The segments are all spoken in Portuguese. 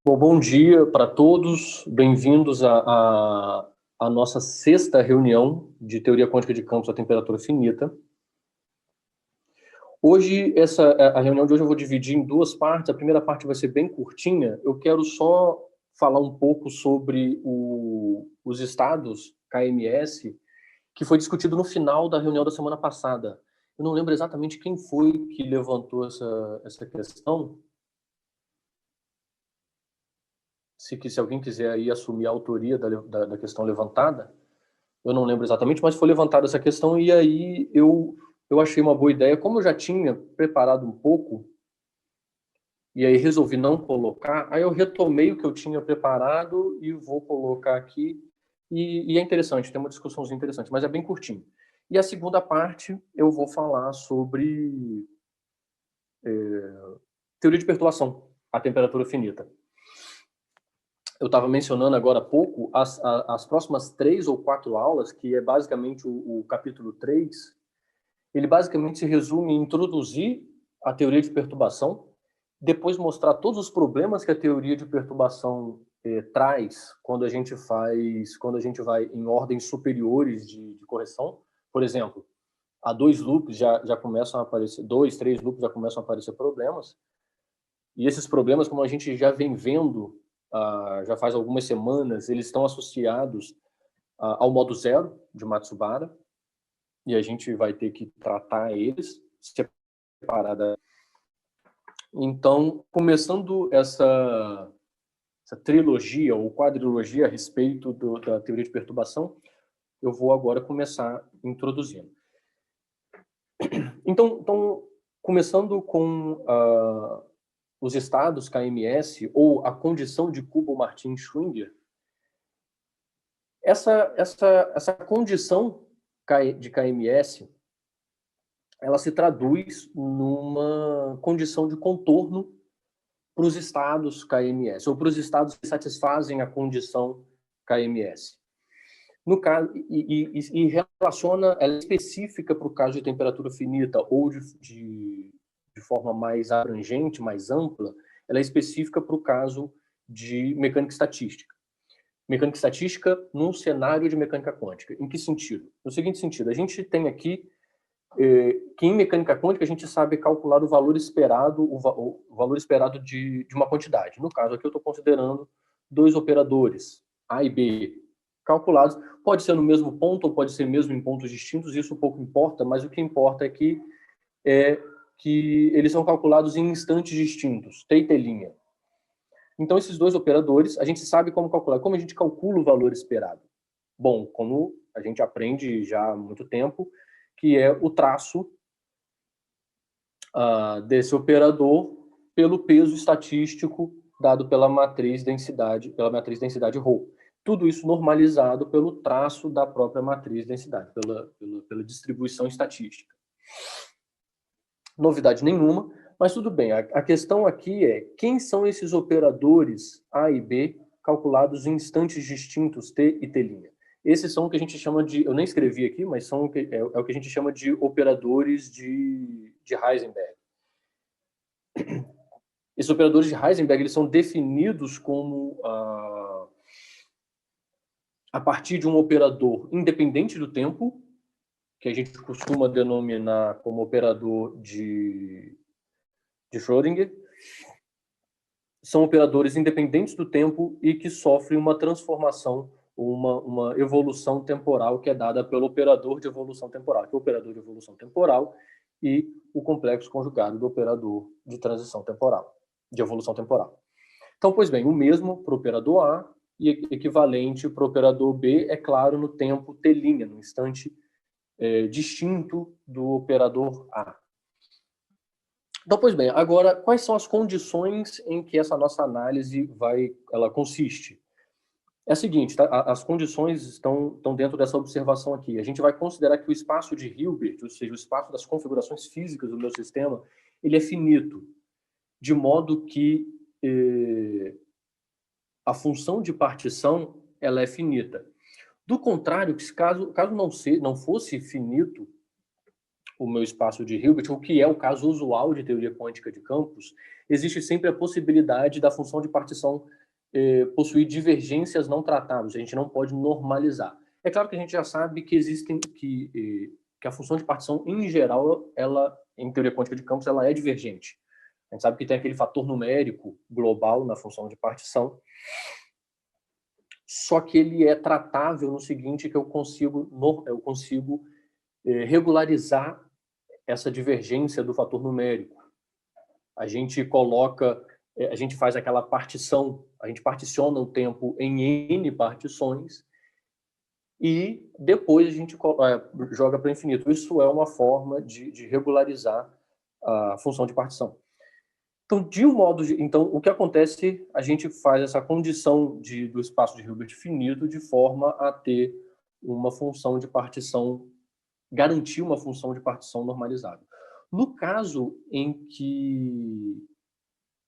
Bom dia para todos, bem-vindos à nossa sexta reunião de Teoria Quântica de Campos a Temperatura Finita. Hoje, a reunião de hoje eu vou dividir em duas partes. A primeira parte vai ser bem curtinha. Eu quero só falar um pouco sobre os estados KMS, que foi discutido no final da reunião da semana passada. Eu não lembro exatamente quem foi que levantou essa questão. Se alguém quiser aí assumir a autoria da questão levantada, eu não lembro exatamente, mas foi levantada essa questão e aí eu achei uma boa ideia. Como eu já tinha preparado um pouco, e aí resolvi não colocar, aí eu retomei o que eu tinha preparado e vou colocar aqui. E é interessante, tem uma discussãozinha interessante, mas é bem curtinho. E a segunda parte eu vou falar sobre teoria de perturbação, a temperatura finita. Eu estava mencionando agora há pouco as próximas 3 ou 4 aulas, que é basicamente o capítulo 3, ele basicamente se resume em introduzir a teoria de perturbação, depois mostrar todos os problemas que a teoria de perturbação traz quando a gente vai em ordens superiores de correção. Por exemplo, a 2 loops já começam a aparecer, 2, 3 loops já começam a aparecer problemas, e esses problemas, como a gente já vem vendo já faz algumas semanas, eles estão associados ao modo zero de Matsubara, e a gente vai ter que tratar eles separada. Então, começando essa trilogia ou quadrilogia a respeito da teoria de perturbação, eu vou agora começar introduzindo. Então começando com os estados KMS, ou a condição de Kubo-Martin-Schwinger, essa condição de KMS, ela se traduz numa condição de contorno para os estados KMS, ou para os estados que satisfazem a condição KMS. No caso, e relaciona, ela é específica para o caso de temperatura finita, ou de forma mais abrangente, mais ampla, ela é específica para o caso de mecânica estatística. Mecânica estatística num cenário de mecânica quântica. Em que sentido? No seguinte sentido, a gente tem aqui que em mecânica quântica a gente sabe calcular o valor esperado, o valor esperado de uma quantidade. No caso aqui eu estou considerando 2 operadores, A e B, calculados. Pode ser no mesmo ponto ou pode ser mesmo em pontos distintos, isso pouco importa, mas o que importa aqui é que eles são calculados em instantes distintos, t e t'. Então, esses 2 operadores, a gente sabe como calcular. Como a gente calcula o valor esperado? Bom, como a gente aprende já há muito tempo, que é o traço desse operador pelo peso estatístico dado pela matriz densidade ρ. Tudo isso normalizado pelo traço da própria matriz densidade, pela distribuição estatística. Novidade nenhuma, mas tudo bem. A questão aqui é quem são esses operadores A e B calculados em instantes distintos t e t'. Esses são o que a gente chama de, eu nem escrevi aqui, mas são o que a gente chama de operadores de Heisenberg. Esses operadores de Heisenberg eles são definidos como a partir de um operador independente do tempo, que a gente costuma denominar como operador de Schrödinger. São operadores independentes do tempo e que sofrem uma transformação, uma evolução temporal que é dada pelo operador de evolução temporal, que é o operador de evolução temporal e o complexo conjugado do operador de transição temporal, de evolução temporal. Então, pois bem, o mesmo para o operador A e equivalente para o operador B, é claro, no tempo t', no instante distinto do operador A. Então, pois bem, agora, quais são as condições em que essa nossa análise ela consiste? É a seguinte, tá? As condições estão dentro dessa observação aqui. A gente vai considerar que o espaço de Hilbert, ou seja, o espaço das configurações físicas do meu sistema, ele é finito, de modo que a função de partição ela é finita. Do contrário, caso não fosse finito o meu espaço de Hilbert, o que é o caso usual de teoria quântica de campos, existe sempre a possibilidade da função de partição possuir divergências não tratáveis. A gente não pode normalizar. É claro que a gente já sabe que existem que a função de partição, em geral, ela, em teoria quântica de campos, ela é divergente. A gente sabe que tem aquele fator numérico global na função de partição, só que ele é tratável no seguinte, que eu consigo regularizar essa divergência do fator numérico. A gente faz aquela partição, a gente particiona o tempo em N partições e depois a gente joga para o infinito. Isso é uma forma de regularizar a função de partição. Então, o que acontece? A gente faz essa condição do espaço de Hilbert finito de forma a ter uma função de partição, garantir uma função de partição normalizada. No caso em que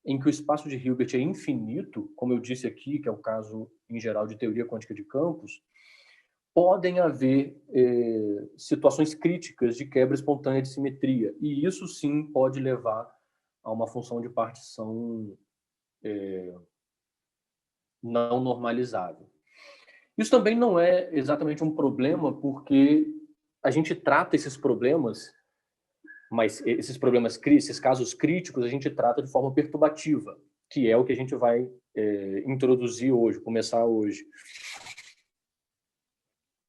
o espaço de Hilbert é infinito, como eu disse aqui, que é o caso em geral de teoria quântica de campos, podem haver situações críticas de quebra espontânea de simetria, e isso sim pode levar a uma função de partição não normalizável. Isso também não é exatamente um problema, porque a gente trata esses problemas, mas esses casos críticos, a gente trata de forma perturbativa, que é o que a gente vai introduzir hoje, começar hoje.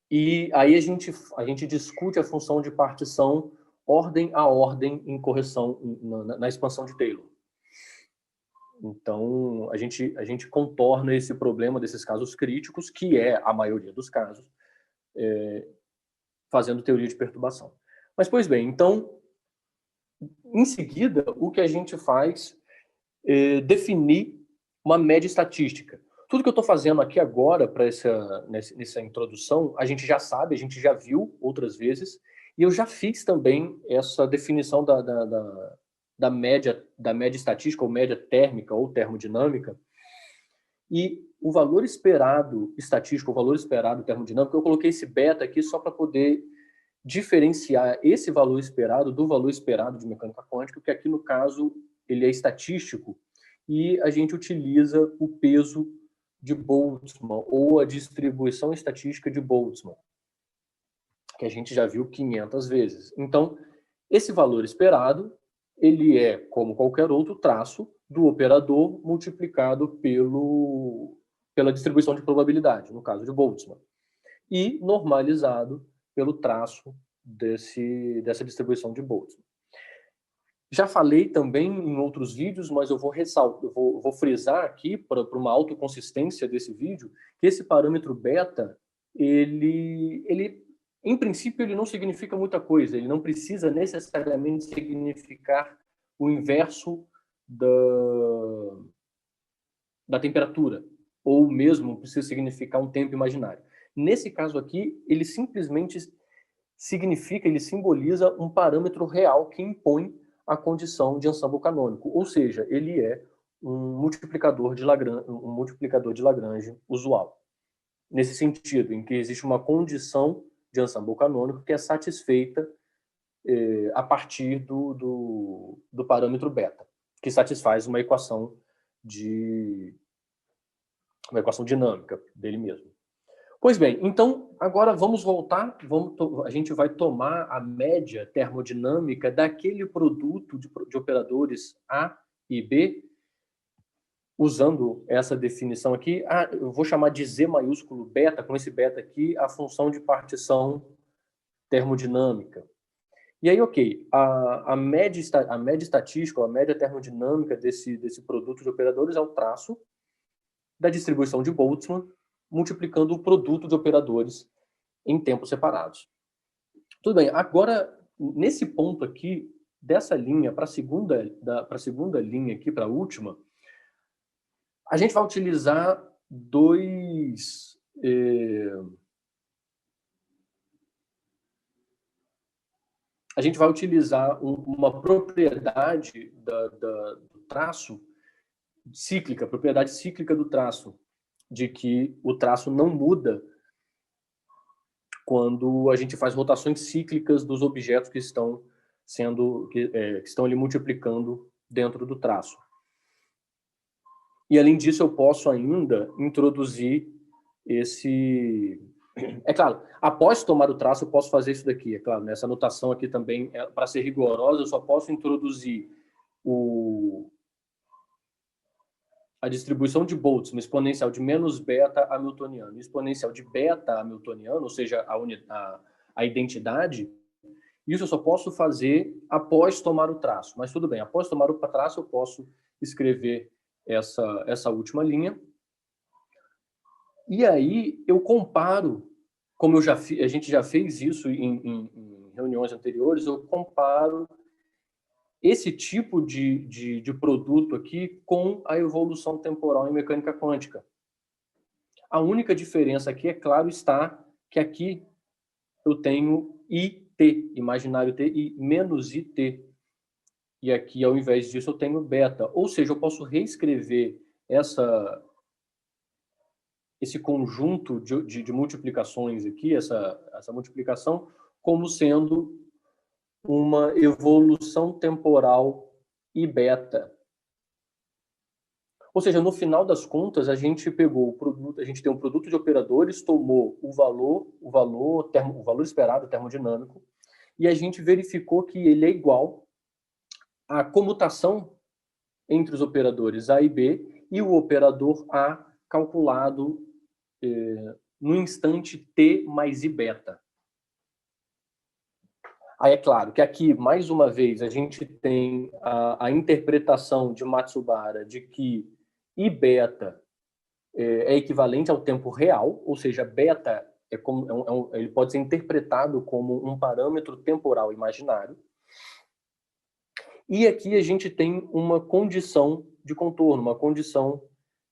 E aí a gente discute a função de partição ordem a ordem em correção na expansão de Taylor. Então, a gente contorna esse problema desses casos críticos, que é a maioria dos casos, fazendo teoria de perturbação. Mas, pois bem, então, em seguida, o que a gente faz é definir uma média estatística. Tudo que eu estou fazendo aqui agora, para nessa introdução, a gente já sabe, a gente já viu outras vezes, e eu já fiz também essa definição da média estatística, ou média térmica, ou termodinâmica, e o valor esperado estatístico, o valor esperado termodinâmico, eu coloquei esse beta aqui só para poder diferenciar esse valor esperado do valor esperado de mecânica quântica, que aqui no caso ele é estatístico, e a gente utiliza o peso de Boltzmann, ou a distribuição estatística de Boltzmann, que a gente já viu 500 vezes. Então, esse valor esperado, ele é, como qualquer outro traço, do operador multiplicado pela distribuição de probabilidade, no caso de Boltzmann, e normalizado pelo traço dessa distribuição de Boltzmann. Já falei também em outros vídeos, mas eu vou frisar aqui, para uma autoconsistência desse vídeo, que esse parâmetro beta, ele em princípio, ele não significa muita coisa, ele não precisa necessariamente significar o inverso da temperatura, ou mesmo precisa significar um tempo imaginário. Nesse caso aqui, ele simplesmente ele simboliza um parâmetro real que impõe a condição de ensemble canônico, ou seja, ele é um multiplicador de Lagrange usual. Nesse sentido, em que existe uma condição de ensemble canônico que é satisfeita a partir do parâmetro beta, que satisfaz uma equação dinâmica dele mesmo. Pois bem, então agora vamos voltar, a gente vai tomar a média termodinâmica daquele produto de operadores A e B, usando essa definição aqui. Eu vou chamar de Z maiúsculo beta, com esse beta aqui, a função de partição termodinâmica. E aí, ok, a média estatística, ou a média termodinâmica desse produto de operadores é o traço da distribuição de Boltzmann, multiplicando o produto de operadores em tempos separados. Tudo bem, agora, nesse ponto aqui, dessa linha para a segunda linha aqui, para a última, a gente vai utilizar a gente vai utilizar uma propriedade do traço cíclica, propriedade cíclica do traço, de que o traço não muda quando a gente faz rotações cíclicas dos objetos que estão que estão ali multiplicando dentro do traço. E, além disso, eu posso ainda introduzir esse... É claro, após tomar o traço, eu posso fazer isso daqui, é claro. Nessa anotação aqui também, para ser rigorosa, eu só posso introduzir a distribuição de Boltzmann, uma exponencial de menos beta hamiltoniano, exponencial de beta hamiltoniano, ou seja, a identidade. Isso eu só posso fazer após tomar o traço. Mas tudo bem, após tomar o traço, eu posso escrever essa última linha. E aí eu comparo, como a gente já fez isso em reuniões anteriores, eu comparo esse tipo de produto aqui com a evolução temporal em mecânica quântica. A única diferença aqui, é claro, está que aqui eu tenho IT, imaginário T, e menos IT. E aqui, ao invés disso, eu tenho beta. Ou seja, eu posso reescrever esse conjunto de multiplicações aqui, essa multiplicação, como sendo uma evolução temporal I beta. Ou seja, no final das contas, a gente pegou o produto, a gente tem um produto de operadores, tomou o valor esperado termodinâmico, e a gente verificou que ele é igual à comutação entre os operadores A e B e o operador A calculado no instante T mais I beta. Aí é claro que aqui, mais uma vez, a gente tem a interpretação de Matsubara de que I beta é equivalente ao tempo real, ou seja, beta ele pode ser interpretado como um parâmetro temporal imaginário. E aqui a gente tem uma condição de contorno, uma condição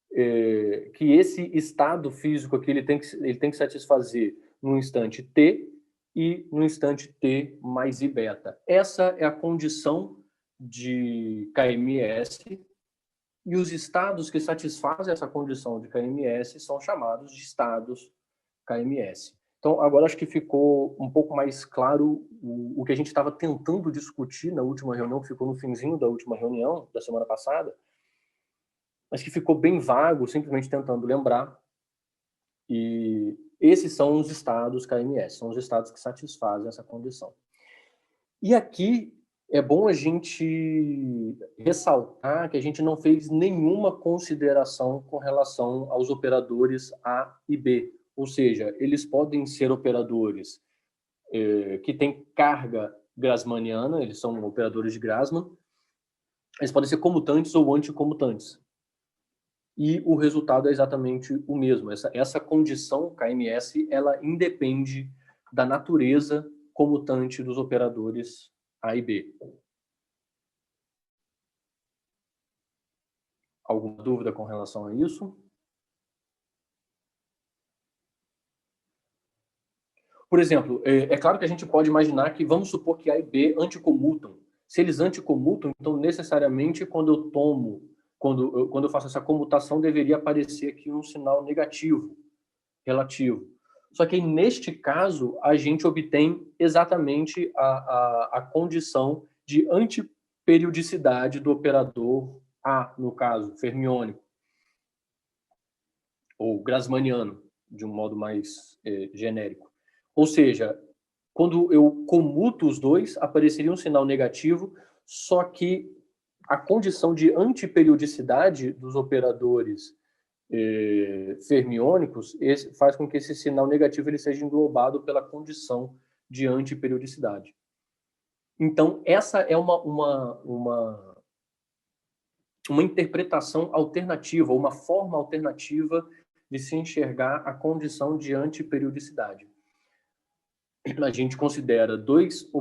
que esse estado físico aqui ele tem que satisfazer no instante t e no instante t mais I beta. Essa é a condição de KMS, e os estados que satisfazem essa condição de KMS são chamados de estados KMS. Então, agora acho que ficou um pouco mais claro o que a gente estava tentando discutir na última reunião, que ficou no finzinho da última reunião, da semana passada, mas que ficou bem vago, simplesmente tentando lembrar. E esses são os estados KMS, são os estados que satisfazem essa condição. E aqui é bom a gente ressaltar que a gente não fez nenhuma consideração com relação aos operadores A e B. Ou seja, eles podem ser operadores que têm carga grassmanniana, eles são operadores de Grassmann, eles podem ser comutantes ou anticomutantes. E o resultado é exatamente o mesmo. Essa condição KMS, ela independe da natureza comutante dos operadores A e B. Alguma dúvida com relação a isso? Por exemplo, é claro que a gente pode imaginar que, vamos supor que A e B anticomutam. Se eles anticomutam, então necessariamente quando eu faço essa comutação, deveria aparecer aqui um sinal negativo, relativo. Só que neste caso, a gente obtém exatamente a condição de antiperiodicidade do operador A, no caso, fermiônico, ou grassmanniano, de um modo mais genérico. Ou seja, quando eu comuto os dois, apareceria um sinal negativo, só que a condição de antiperiodicidade dos operadores fermiônicos faz com que esse sinal negativo ele seja englobado pela condição de antiperiodicidade. Então, essa é uma interpretação alternativa, uma forma alternativa de se enxergar a condição de antiperiodicidade. A gente considera dois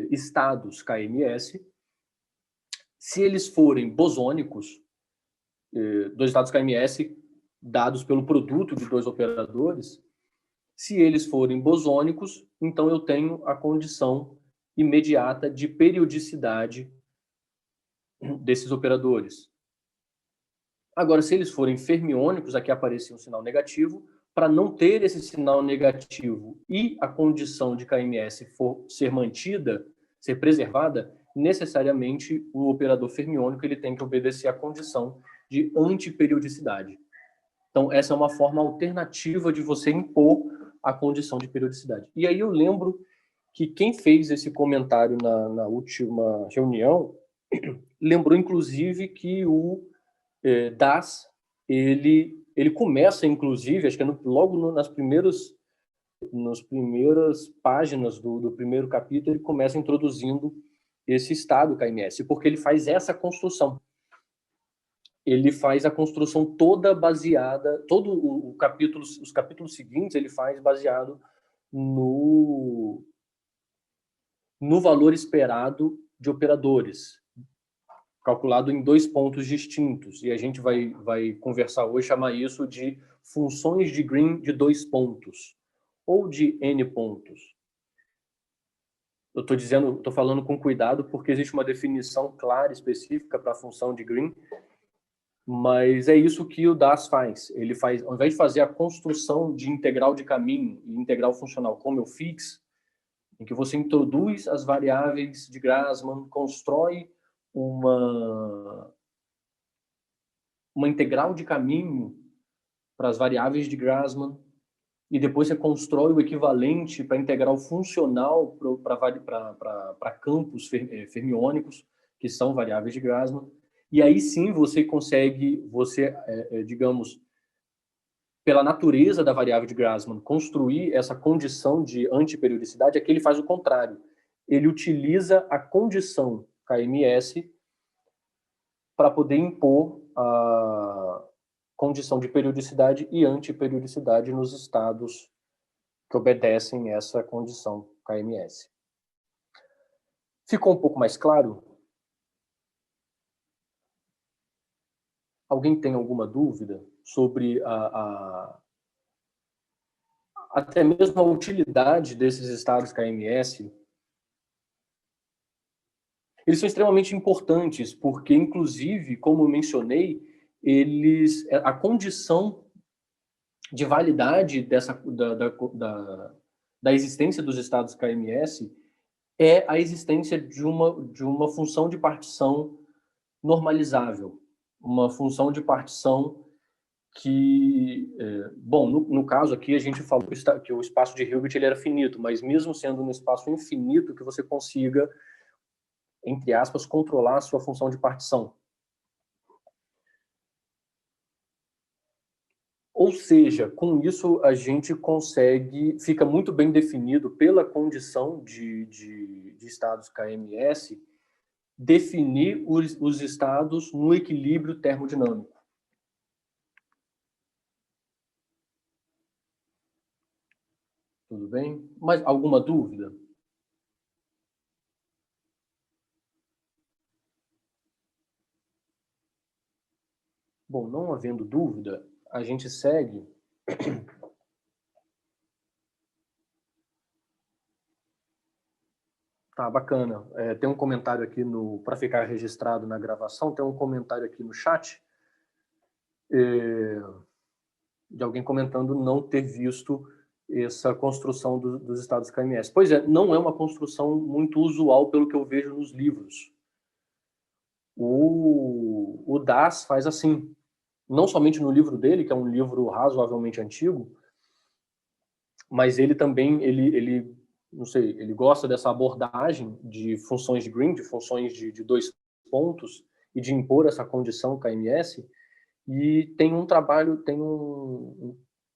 estados KMS. Se eles forem bosônicos, dois estados KMS dados pelo produto de dois operadores, se eles forem bosônicos, então eu tenho a condição imediata de periodicidade desses operadores. Agora, se eles forem fermiônicos, aqui aparece um sinal negativo, para não ter esse sinal negativo e a condição de KMS for ser mantida, ser preservada, necessariamente o operador fermiônico ele tem que obedecer à condição de antiperiodicidade. Então, essa é uma forma alternativa de você impor a condição de periodicidade. E aí eu lembro que quem fez esse comentário na última reunião lembrou, inclusive, que o Das, ele começa, inclusive, acho que é logo nas primeiras páginas do primeiro capítulo, ele começa introduzindo esse estado KMS, porque ele faz essa construção. Ele faz a construção toda baseada, todo o capítulo, os capítulos seguintes ele faz baseado no valor esperado de operadores, calculado em 2 pontos distintos. E a gente vai conversar hoje, chamar isso de funções de Green de 2 pontos, ou de N pontos. Eu estou falando com cuidado porque existe uma definição clara, específica para a função de Green, mas é isso que o Das faz. Ele faz, ao invés de fazer a construção de integral de caminho e integral funcional como eu fiz, em que você introduz as variáveis de Grassmann, constrói uma integral de caminho para as variáveis de Grassmann, e depois você constrói o equivalente para integral funcional para campos fermiônicos, que são variáveis de Grassmann. E aí sim você consegue, digamos, pela natureza da variável de Grassmann, construir essa condição de antiperiodicidade. Aqui ele faz o contrário. Ele utiliza a condição KMS para poder impor a condição de periodicidade e antiperiodicidade nos estados que obedecem essa condição KMS. Ficou um pouco mais claro? Alguém tem alguma dúvida sobre até mesmo a utilidade desses estados KMS? Eles são extremamente importantes porque, inclusive, como eu mencionei, a condição de validade da existência dos estados KMS é a existência de uma função de partição normalizável, uma função de partição que, bom, no caso aqui a gente falou que o espaço de Hilbert ele era finito, mas mesmo sendo um espaço infinito, que você consiga, entre aspas, controlar a sua função de partição. Ou seja, com isso a gente consegue, fica muito bem definido pela condição de estados KMS, definir os estados no equilíbrio termodinâmico. Tudo bem? Mas alguma dúvida? Bom, não havendo dúvida, a gente segue. Tá, bacana. Tem um comentário aqui para ficar registrado na gravação, tem um comentário aqui no chat de alguém comentando não ter visto essa construção dos estados KMS. Pois é, não é uma construção muito usual pelo que eu vejo nos livros. O Das faz assim, não somente no livro dele, que é um livro razoavelmente antigo, mas ele também, não sei, ele gosta dessa abordagem de funções de Green, de funções de 2 pontos, e de impor essa condição KMS, e tem um trabalho, tem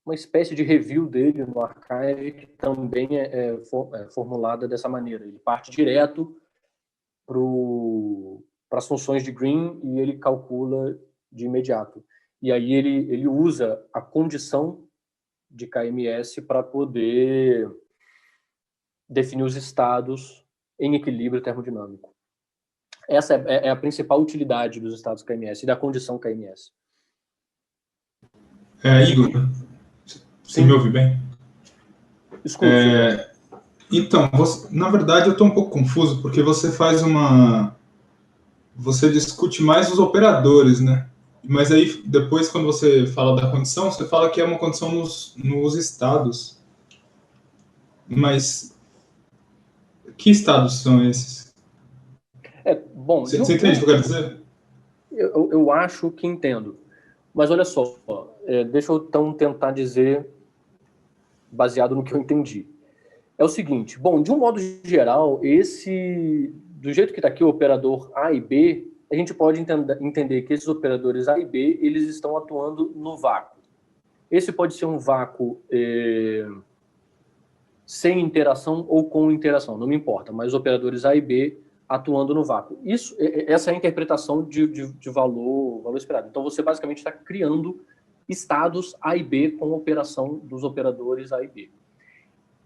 uma espécie de review dele no Archive que também é formulada dessa maneira. Ele parte direto para as funções de Green e ele calcula de imediato. E aí ele usa a condição de KMS para poder definir os estados em equilíbrio termodinâmico. Essa é a principal utilidade dos estados KMS e da condição KMS. Igor, você me ouve bem? Escuto. Então, na verdade eu estou um pouco confuso, porque você discute mais os operadores, né? Mas aí, depois, quando você fala da condição, você fala que é uma condição nos estados. Mas que estados são esses? Bom, Você entende o que eu quero dizer? eu acho que entendo. Mas olha só, deixa eu então tentar dizer, baseado no que eu entendi. É o seguinte, bom, de um modo geral, do jeito que está aqui, o operador A e B, a gente pode entender que esses operadores A e B, eles estão atuando no vácuo. Esse pode ser um vácuo sem interação ou com interação, não me importa, mas os operadores A e B atuando no vácuo. Essa é a interpretação de valor esperado. Então, você basicamente está criando estados A e B com a operação dos operadores A e B.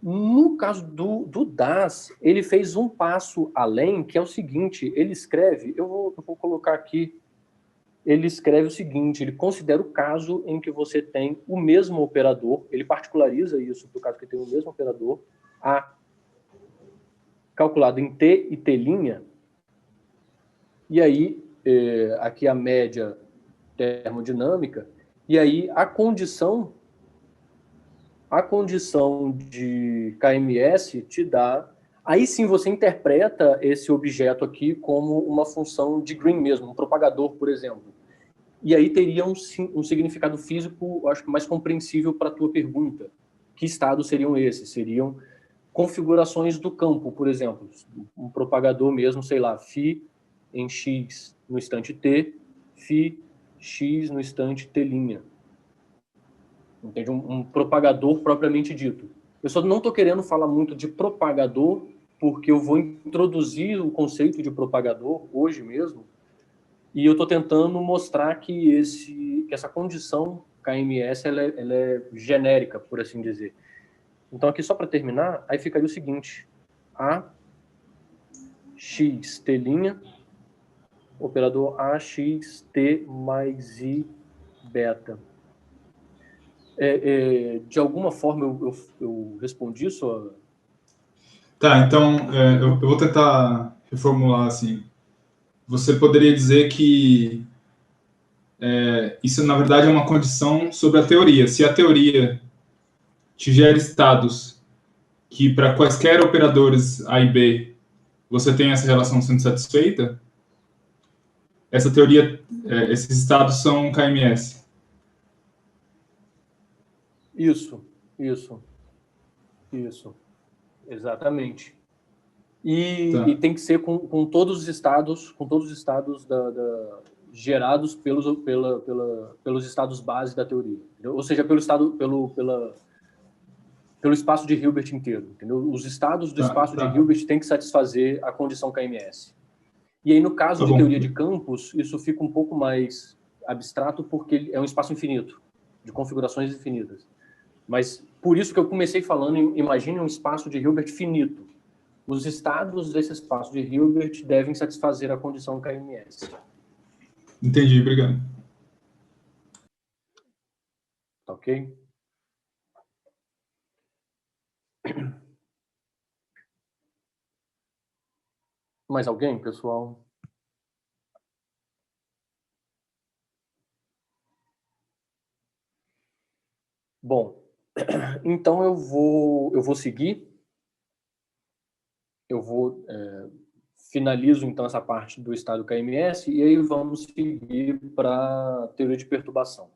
No caso do DAS, ele fez um passo além, que é o seguinte, ele escreve, eu vou colocar aqui, ele escreve o seguinte, ele considera o caso em que você tem o mesmo operador, ele particulariza isso para o caso que tem o mesmo operador, A calculado em T e T', e aí, aqui a média termodinâmica, e aí a condição de KMS te dá... Aí sim você interpreta esse objeto aqui como uma função de Green mesmo, um propagador, por exemplo. E aí teria um significado físico, eu acho que mais compreensível para a tua pergunta. Que estados seriam esses? Seriam configurações do campo, por exemplo. Um propagador mesmo, sei lá, φ em x no instante t, φ x no instante t'. Entende? Um propagador propriamente dito. Eu só não estou querendo falar muito de propagador, porque eu vou introduzir o conceito de propagador hoje mesmo, e eu estou tentando mostrar que essa condição KMS ela é genérica, por assim dizer. Então, aqui só para terminar, aí ficaria o seguinte: A x t', operador AXT mais I beta. De alguma forma eu respondi sua... Tá, então eu vou tentar reformular assim. Você poderia dizer que isso, na verdade, é uma condição sobre a teoria. Se a teoria te gera estados que, para quaisquer operadores A e B, você tem essa relação sendo satisfeita, essa teoria, esses estados são KMS. Isso. Exatamente. Tá. E tem que ser com todos os estados, gerados pelos estados base da teoria. Entendeu? Ou seja, pelo espaço de Hilbert inteiro. Entendeu? Os estados do espaço de Hilbert têm que satisfazer a condição KMS. E aí, no caso de teoria de campos, isso fica um pouco mais abstrato, porque é um espaço infinito, de configurações infinitas. Mas por isso que eu comecei falando, imagine um espaço de Hilbert finito. Os estados desse espaço de Hilbert devem satisfazer a condição KMS. Entendi, obrigado. Tá ok? Mais alguém, pessoal? Bom, então eu vou seguir. Finalizo então essa parte do estado KMS e aí vamos seguir para a teoria de perturbação.